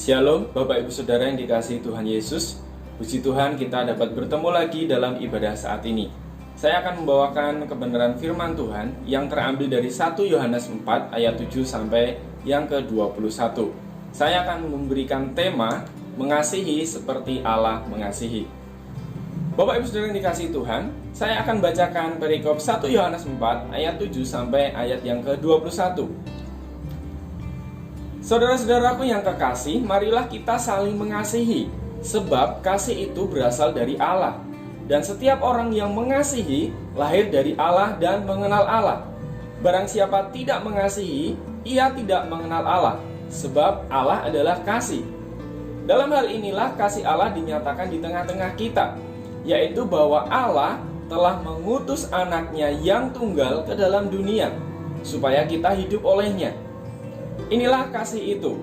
Shalom Bapak Ibu Saudara yang dikasihi Tuhan Yesus. Puji Tuhan kita dapat bertemu lagi dalam ibadah saat ini. Saya akan membawakan kebenaran firman Tuhan yang terambil dari 1 Yohanes 4 ayat 7 sampai yang ke-21. Saya akan memberikan tema mengasihi seperti Allah mengasihi. Bapak Ibu Saudara yang dikasihi Tuhan, saya akan bacakan perikop 1 Yohanes 4 ayat 7 sampai ayat yang ke-21. Saudara-saudaraku yang kekasih, marilah kita saling mengasihi, sebab kasih itu berasal dari Allah. Dan setiap orang yang mengasihi, lahir dari Allah dan mengenal Allah. Barang siapa tidak mengasihi, ia tidak mengenal Allah, sebab Allah adalah kasih. Dalam hal inilah kasih Allah dinyatakan di tengah-tengah kita, yaitu bahwa Allah telah mengutus anaknya yang tunggal ke dalam dunia, supaya kita hidup olehnya. Inilah kasih itu,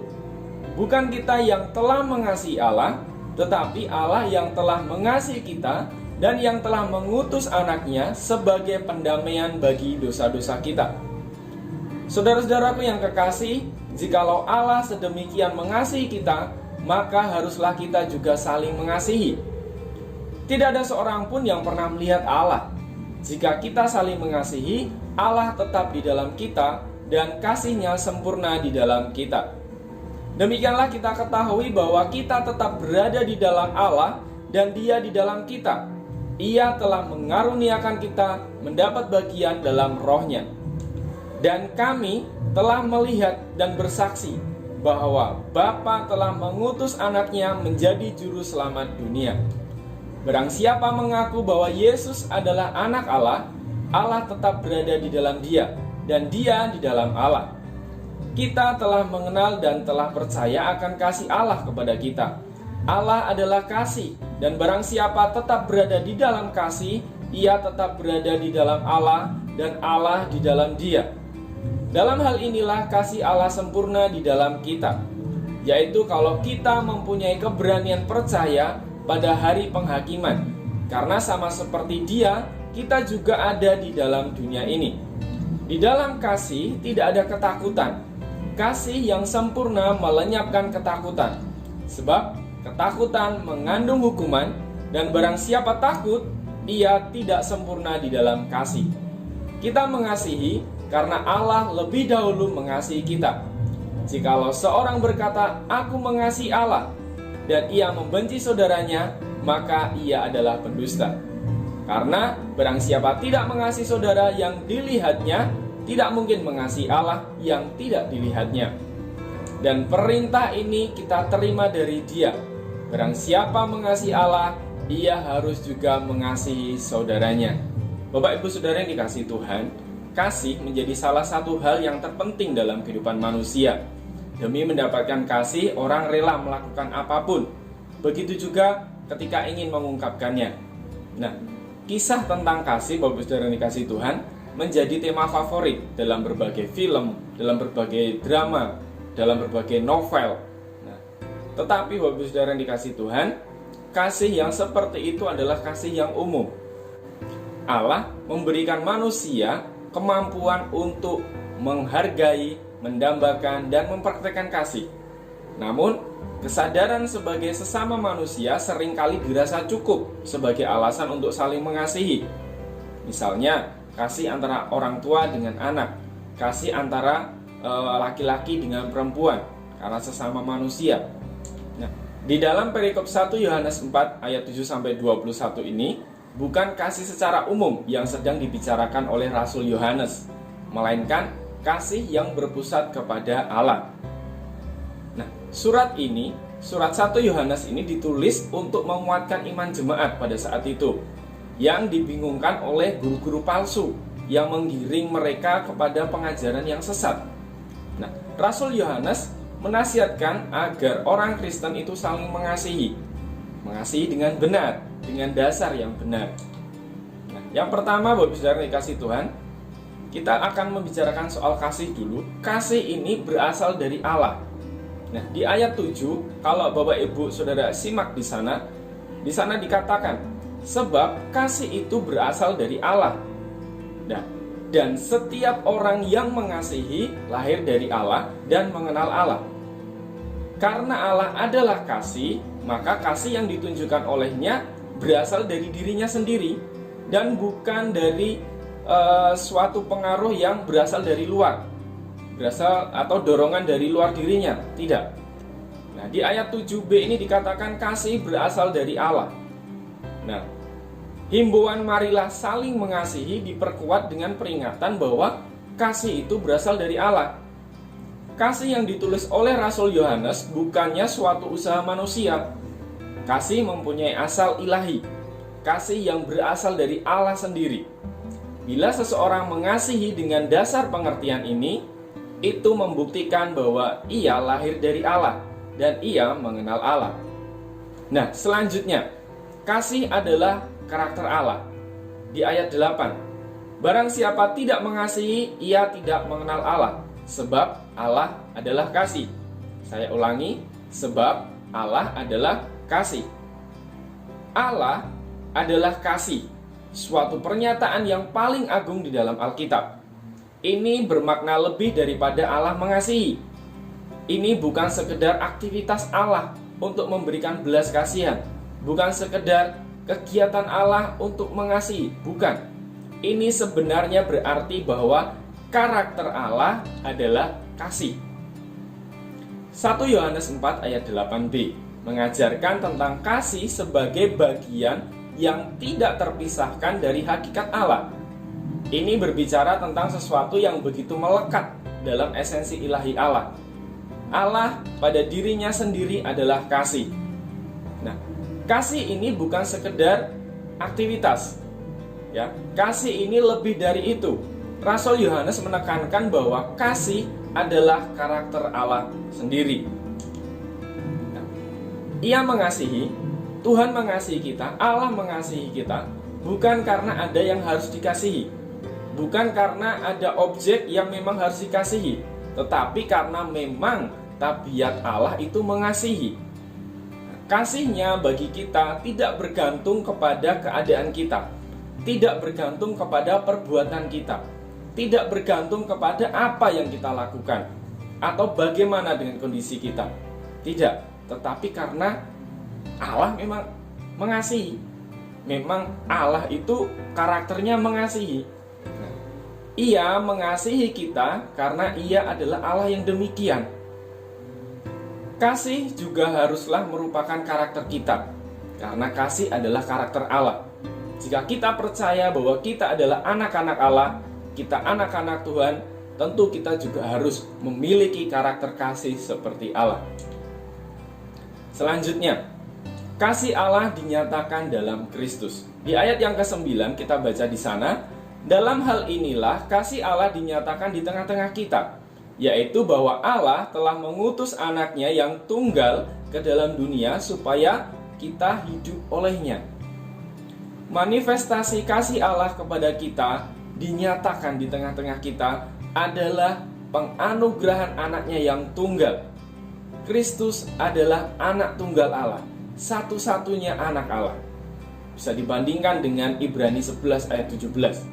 bukan kita yang telah mengasihi Allah, tetapi Allah yang telah mengasihi kita dan yang telah mengutus anaknya sebagai pendamaian bagi dosa-dosa kita. Saudara-saudaraku yang kekasih, jikalau Allah sedemikian mengasihi kita, maka haruslah kita juga saling mengasihi. Tidak ada seorang pun yang pernah melihat Allah. Jika kita saling mengasihi, Allah tetap di dalam kita dan kasih-Nya sempurna di dalam kita. Demikianlah kita ketahui bahwa kita tetap berada di dalam Allah dan Dia di dalam kita. Ia telah mengaruniakan kita mendapat bagian dalam Roh-Nya. Dan kami telah melihat dan bersaksi bahwa Bapa telah mengutus anaknya menjadi juru selamat dunia. Barang siapa mengaku bahwa Yesus adalah anak Allah, Allah tetap berada di dalam Dia dan Dia di dalam Allah. Kita telah mengenal dan telah percaya akan kasih Allah kepada kita. Allah adalah kasih, dan barang siapa tetap berada di dalam kasih, ia tetap berada di dalam Allah dan Allah di dalam Dia. Dalam hal inilah kasih Allah sempurna di dalam kita, yaitu kalau kita mempunyai keberanian percaya pada hari penghakiman. Karena sama seperti Dia, kita juga ada di dalam dunia ini. Di dalam kasih tidak ada ketakutan. Kasih yang sempurna melenyapkan ketakutan. Sebab ketakutan mengandung hukuman, dan barang siapa takut, ia tidak sempurna di dalam kasih. Kita mengasihi karena Allah lebih dahulu mengasihi kita. Jikalau seorang berkata, "Aku mengasihi Allah," dan ia membenci saudaranya, maka ia adalah pendusta. Karena barang siapa tidak mengasihi saudara yang dilihatnya, tidak mungkin mengasihi Allah yang tidak dilihatnya. Dan perintah ini kita terima dari Dia. Barang siapa mengasihi Allah, ia harus juga mengasihi saudaranya. Bapak Ibu Saudara yang dikasihi Tuhan, kasih menjadi salah satu hal yang terpenting dalam kehidupan manusia. Demi mendapatkan kasih, orang rela melakukan apapun. Begitu juga ketika ingin mengungkapkannya. Nah, kisah tentang kasih, Bapak Ibu Saudara yang dikasihi Tuhan, menjadi tema favorit dalam berbagai film, dalam berbagai drama, dalam berbagai novel. Nah, tetapi Bapak Ibu Saudara yang dikasihi Tuhan, kasih yang seperti itu adalah kasih yang umum. Allah memberikan manusia kemampuan untuk menghargai, mendambakan, dan mempraktikkan kasih. Namun, kesadaran sebagai sesama manusia seringkali dirasa cukup sebagai alasan untuk saling mengasihi. Misalnya, kasih antara orang tua dengan anak, kasih antara laki-laki dengan perempuan, karena sesama manusia. Nah, di dalam perikop 1 Yohanes 4 ayat 7-21 ini, bukan kasih secara umum yang sedang dibicarakan oleh Rasul Yohanes, melainkan kasih yang berpusat kepada Allah. Nah, surat 1 Yohanes ini ditulis untuk menguatkan iman jemaat pada saat itu, yang dibingungkan oleh guru-guru palsu yang menggiring mereka kepada pengajaran yang sesat. Nah, Rasul Yohanes menasihatkan agar orang Kristen itu saling mengasihi dengan benar, dengan dasar yang benar. Nah, yang pertama, Bapak Saudara dikasihi Tuhan, kita akan membicarakan soal kasih dulu. Kasih ini berasal dari Allah. Nah, di ayat 7, kalau Bapak Ibu Saudara simak di sana dikatakan, sebab kasih itu berasal dari Allah. Nah, dan setiap orang yang mengasihi lahir dari Allah dan mengenal Allah. Karena Allah adalah kasih, maka kasih yang ditunjukkan olehnya berasal dari dirinya sendiri dan bukan dari suatu pengaruh yang berasal dari luar, berasal atau dorongan dari luar dirinya. Tidak. Nah, di ayat 7b ini dikatakan kasih berasal dari Allah. Nah, himbauan marilah saling mengasihi diperkuat dengan peringatan bahwa kasih itu berasal dari Allah. Kasih yang ditulis oleh Rasul Yohanes bukannya suatu usaha manusia. Kasih mempunyai asal ilahi. Kasih yang berasal dari Allah sendiri. Bila seseorang mengasihi dengan dasar pengertian ini, itu membuktikan bahwa ia lahir dari Allah dan ia mengenal Allah. Nah, selanjutnya, kasih adalah karakter Allah. Di ayat 8, barang siapa tidak mengasihi, ia tidak mengenal Allah, sebab Allah adalah kasih. Saya ulangi, sebab Allah adalah kasih. Allah adalah kasih, suatu pernyataan yang paling agung di dalam Alkitab. Ini bermakna lebih daripada Allah mengasihi. Ini bukan sekedar aktivitas Allah untuk memberikan belas kasihan, bukan sekedar kegiatan Allah untuk mengasihi, bukan. Ini sebenarnya berarti bahwa karakter Allah adalah kasih. 1 Yohanes 4 ayat 8b mengajarkan tentang kasih sebagai bagian yang tidak terpisahkan dari hakikat Allah. Ini berbicara tentang sesuatu yang begitu melekat dalam esensi ilahi Allah. Allah pada dirinya sendiri adalah kasih. Nah, kasih ini bukan sekedar aktivitas. Ya, kasih ini lebih dari itu. Rasul Yohanes menekankan bahwa kasih adalah karakter Allah sendiri. Nah, ia mengasihi, Tuhan mengasihi kita, Allah mengasihi kita, bukan karena ada yang harus dikasihi, bukan karena ada objek yang memang harus dikasihi, tetapi karena memang tabiat Allah itu mengasihi. Kasihnya bagi kita tidak bergantung kepada keadaan kita, tidak bergantung kepada perbuatan kita, tidak bergantung kepada apa yang kita lakukan atau bagaimana dengan kondisi kita. Tidak, tetapi karena Allah memang mengasihi. Memang Allah itu karakternya mengasihi. Ia mengasihi kita karena ia adalah Allah yang demikian. Kasih juga haruslah merupakan karakter kita, karena kasih adalah karakter Allah. Jika kita percaya bahwa kita adalah anak-anak Allah, kita anak-anak Tuhan, tentu kita juga harus memiliki karakter kasih seperti Allah. Selanjutnya, kasih Allah dinyatakan dalam Kristus. Di ayat yang ke-9 kita baca di sana, dalam hal inilah kasih Allah dinyatakan di tengah-tengah kita, yaitu bahwa Allah telah mengutus anaknya yang tunggal ke dalam dunia supaya kita hidup olehnya. Manifestasi kasih Allah kepada kita dinyatakan di tengah-tengah kita adalah penganugerahan anaknya yang tunggal. Kristus adalah anak tunggal Allah, satu-satunya anak Allah. Bisa dibandingkan dengan Ibrani 11 ayat 17.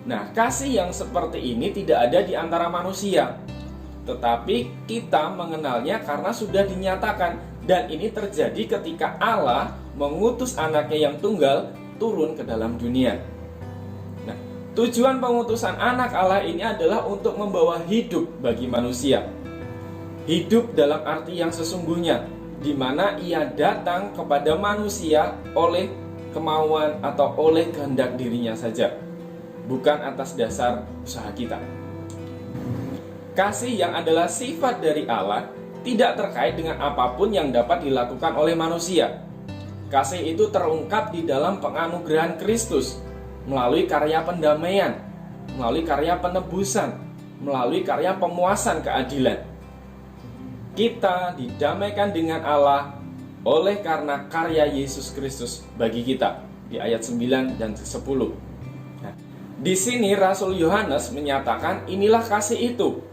Nah, kasih yang seperti ini tidak ada di antara manusia, tetapi kita mengenalnya karena sudah dinyatakan. Dan ini terjadi ketika Allah mengutus anaknya yang tunggal turun ke dalam dunia. Nah, tujuan pengutusan anak Allah ini adalah untuk membawa hidup bagi manusia. Hidup dalam arti yang sesungguhnya, di mana ia datang kepada manusia oleh kemauan atau oleh kehendak dirinya saja, bukan atas dasar usaha kita. Kasih yang adalah sifat dari Allah tidak terkait dengan apapun yang dapat dilakukan oleh manusia. Kasih itu terungkap di dalam penganugerahan Kristus, melalui karya pendamaian, melalui karya penebusan, melalui karya pemuasan keadilan. Kita didamaikan dengan Allah oleh karena karya Yesus Kristus bagi kita, di ayat 9 dan 10. Nah, di sini Rasul Yohanes menyatakan inilah kasih itu.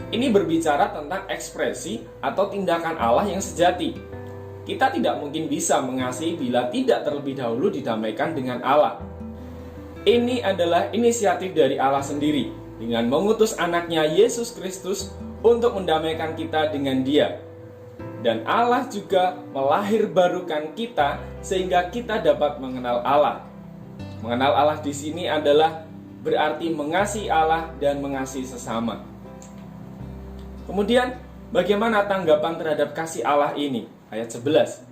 Ini berbicara tentang ekspresi atau tindakan Allah yang sejati. Kita tidak mungkin bisa mengasihi bila tidak terlebih dahulu didamaikan dengan Allah. Ini adalah inisiatif dari Allah sendiri dengan mengutus anaknya Yesus Kristus untuk mendamaikan kita dengan Dia. Dan Allah juga melahirbarukan kita sehingga kita dapat mengenal Allah. Mengenal Allah di sini adalah berarti mengasihi Allah dan mengasihi sesama. Kemudian, bagaimana tanggapan terhadap kasih Allah ini? Ayat 11.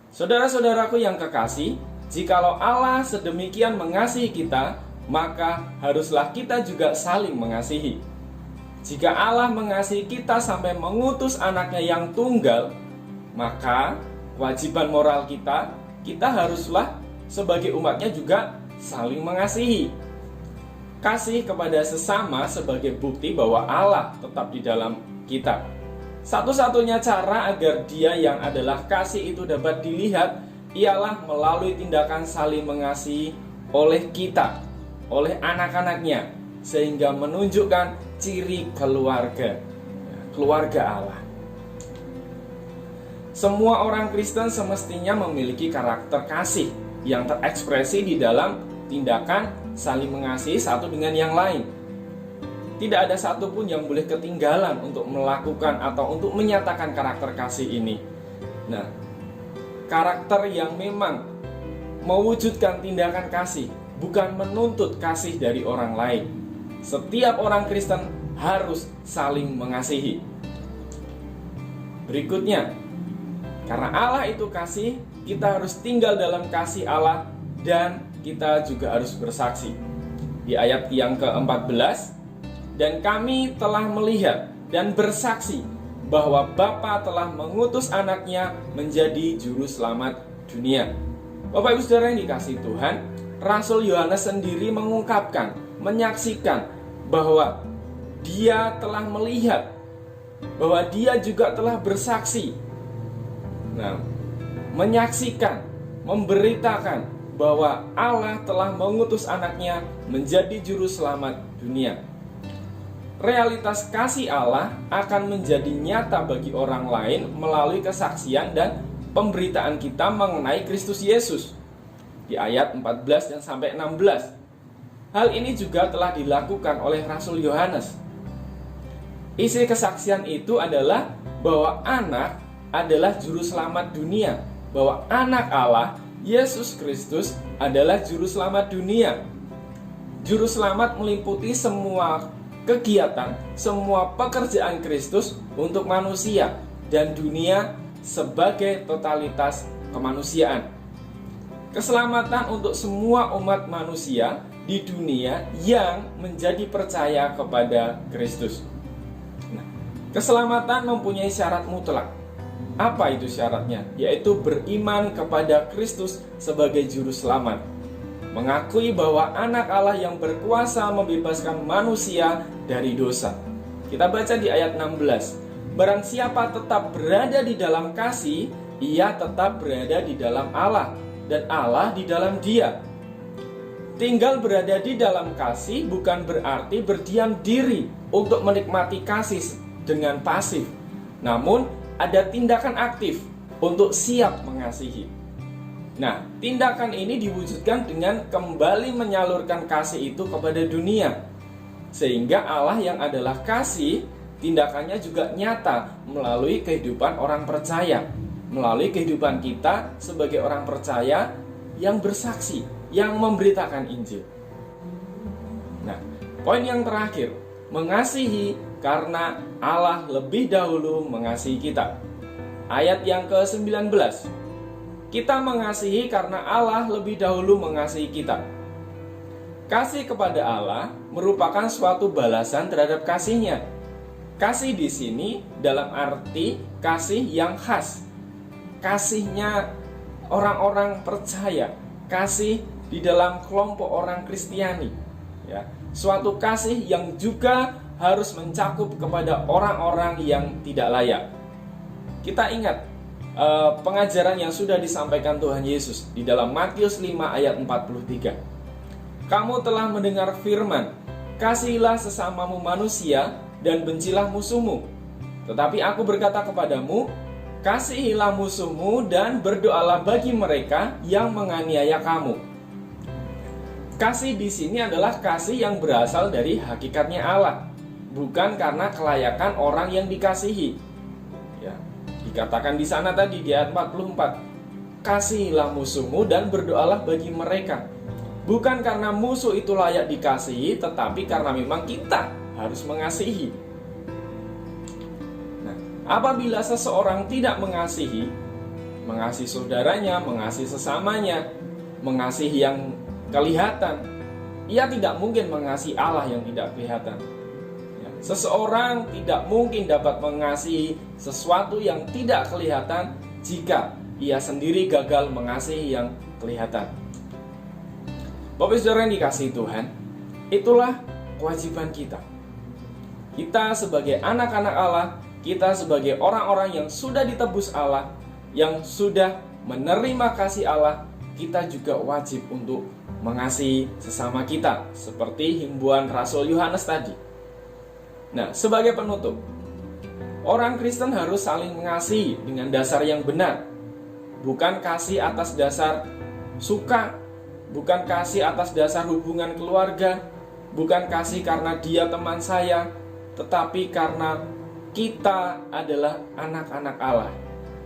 Saudara-saudaraku yang kekasih, jikalau Allah sedemikian mengasihi kita, maka haruslah kita juga saling mengasihi. Jika Allah mengasihi kita sampai mengutus anaknya yang tunggal, maka kewajiban moral kita haruslah sebagai umatnya juga saling mengasihi. Kasih kepada sesama sebagai bukti bahwa Allah tetap di dalam kita. Satu-satunya cara agar Dia yang adalah kasih itu dapat dilihat ialah melalui tindakan saling mengasihi oleh kita, oleh anak-anaknya, sehingga menunjukkan ciri keluarga Allah. Semua orang Kristen semestinya memiliki karakter kasih yang terekspresi di dalam tindakan saling mengasihi satu dengan yang lain. Tidak ada satupun yang boleh ketinggalan untuk melakukan atau untuk menyatakan karakter kasih ini. Nah, karakter yang memang mewujudkan tindakan kasih, bukan menuntut kasih dari orang lain. Setiap orang Kristen harus saling mengasihi. Berikutnya, karena Allah itu kasih, kita harus tinggal dalam kasih Allah dan kita juga harus bersaksi. Di ayat yang ke-14, dan kami telah melihat dan bersaksi bahwa Bapa telah mengutus anaknya menjadi juru selamat dunia. Bapak Ibu Saudara yang dikasihi Tuhan, Rasul Yohanes sendiri mengungkapkan, menyaksikan bahwa dia telah melihat, bahwa dia juga telah bersaksi. Nah, menyaksikan, memberitakan bahwa Allah telah mengutus anaknya menjadi juru selamat dunia. Realitas kasih Allah akan menjadi nyata bagi orang lain melalui kesaksian dan pemberitaan kita mengenai Kristus Yesus. Di ayat 14 dan sampai 16. Hal ini juga telah dilakukan oleh Rasul Yohanes. Isi kesaksian itu adalah bahwa anak adalah juru selamat dunia, bahwa anak Allah, Yesus Kristus, adalah juru selamat dunia. Juru selamat meliputi semua kegiatan, semua pekerjaan Kristus untuk manusia dan dunia sebagai totalitas kemanusiaan. Keselamatan untuk semua umat manusia di dunia yang menjadi percaya kepada Kristus. Nah, keselamatan mempunyai syarat mutlak. Apa itu syaratnya? Yaitu beriman kepada Kristus sebagai juru selamat, mengakui bahwa anak Allah yang berkuasa membebaskan manusia dari dosa. Kita baca di ayat 16. Barang siapa tetap berada di dalam kasih, ia tetap berada di dalam Allah, dan Allah di dalam dia. Tinggal berada di dalam kasih bukan berarti berdiam diri untuk menikmati kasih dengan pasif. Namun, ada tindakan aktif untuk siap mengasihi. Nah, tindakan ini diwujudkan dengan kembali menyalurkan kasih itu kepada dunia. Sehingga Allah yang adalah kasih, tindakannya juga nyata melalui kehidupan orang percaya, melalui kehidupan kita sebagai orang percaya yang bersaksi, yang memberitakan Injil. Nah, poin yang terakhir, mengasihi karena Allah lebih dahulu mengasihi kita. Ayat yang ke-19. Kita mengasihi karena Allah lebih dahulu mengasihi kita. Kasih kepada Allah merupakan suatu balasan terhadap kasih-Nya. Kasih di sini dalam arti kasih yang khas. Kasih-Nya orang-orang percaya, kasih di dalam kelompok orang Kristiani. Ya, suatu kasih yang juga harus mencakup kepada orang-orang yang tidak layak. Kita ingat pengajaran yang sudah disampaikan Tuhan Yesus di dalam Matius 5 ayat 43. Kamu telah mendengar firman, kasihilah sesamamu manusia dan bencilah musuhmu. Tetapi aku berkata kepadamu, kasihilah musuhmu dan berdoalah bagi mereka yang menganiaya kamu. Kasih di sini adalah kasih yang berasal dari hakikatnya Allah, bukan karena kelayakan orang yang dikasihi. Ya, Dikatakan di sana tadi di ayat 44, kasihilah musuhmu dan berdoalah bagi mereka. Bukan karena musuh itu layak dikasihi, tetapi karena memang kita harus mengasihi. Nah, apabila seseorang tidak mengasihi saudaranya, mengasihi sesamanya, mengasihi yang kelihatan, ia tidak mungkin mengasihi Allah yang tidak kelihatan. Seseorang tidak mungkin dapat mengasihi sesuatu yang tidak kelihatan jika ia sendiri gagal mengasihi yang kelihatan. Bapak Saudara yang dikasihi Tuhan, itulah kewajiban kita. Kita sebagai anak-anak Allah, kita sebagai orang-orang yang sudah ditebus Allah, yang sudah menerima kasih Allah, kita juga wajib untuk mengasihi sesama kita, seperti himbauan Rasul Yohanes tadi. Nah, sebagai penutup, orang Kristen harus saling mengasihi dengan dasar yang benar. Bukan kasih atas dasar suka, bukan kasih atas dasar hubungan keluarga, bukan kasih karena dia teman saya, tetapi karena kita adalah anak-anak Allah.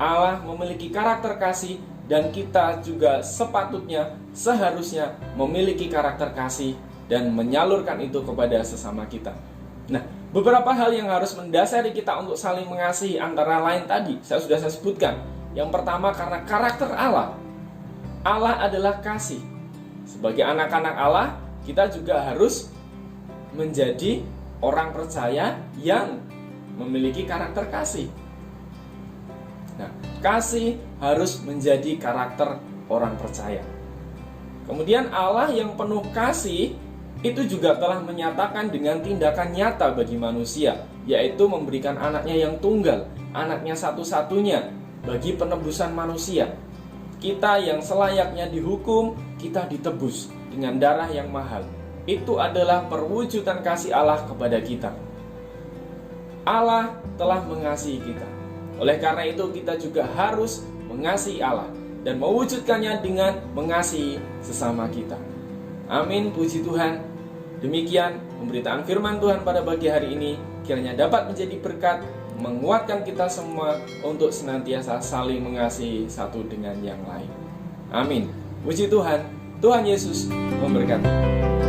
Allah memiliki karakter kasih, dan kita juga seharusnya memiliki karakter kasih dan menyalurkan itu kepada sesama kita. Nah, beberapa hal yang harus mendasari kita untuk saling mengasihi antara lain tadi sudah saya sebutkan. Yang pertama, karena karakter Allah. Allah adalah kasih. Sebagai anak-anak Allah, kita juga harus menjadi orang percaya yang memiliki karakter kasih. Nah, kasih harus menjadi karakter orang percaya. Kemudian Allah yang penuh kasih itu juga telah menyatakan dengan tindakan nyata bagi manusia, yaitu memberikan anaknya yang tunggal, anaknya satu-satunya bagi penebusan manusia. Kita yang selayaknya dihukum, kita ditebus dengan darah yang mahal. Itu adalah perwujudan kasih Allah kepada kita. Allah telah mengasihi kita. Oleh karena itu kita juga harus mengasihi Allah dan mewujudkannya dengan mengasihi sesama kita. Amin, puji Tuhan. Demikian pemberitaan firman Tuhan pada pagi hari ini, kiranya dapat menjadi berkat, menguatkan kita semua untuk senantiasa saling mengasihi satu dengan yang lain. Amin. Puji Tuhan, Tuhan Yesus memberkati.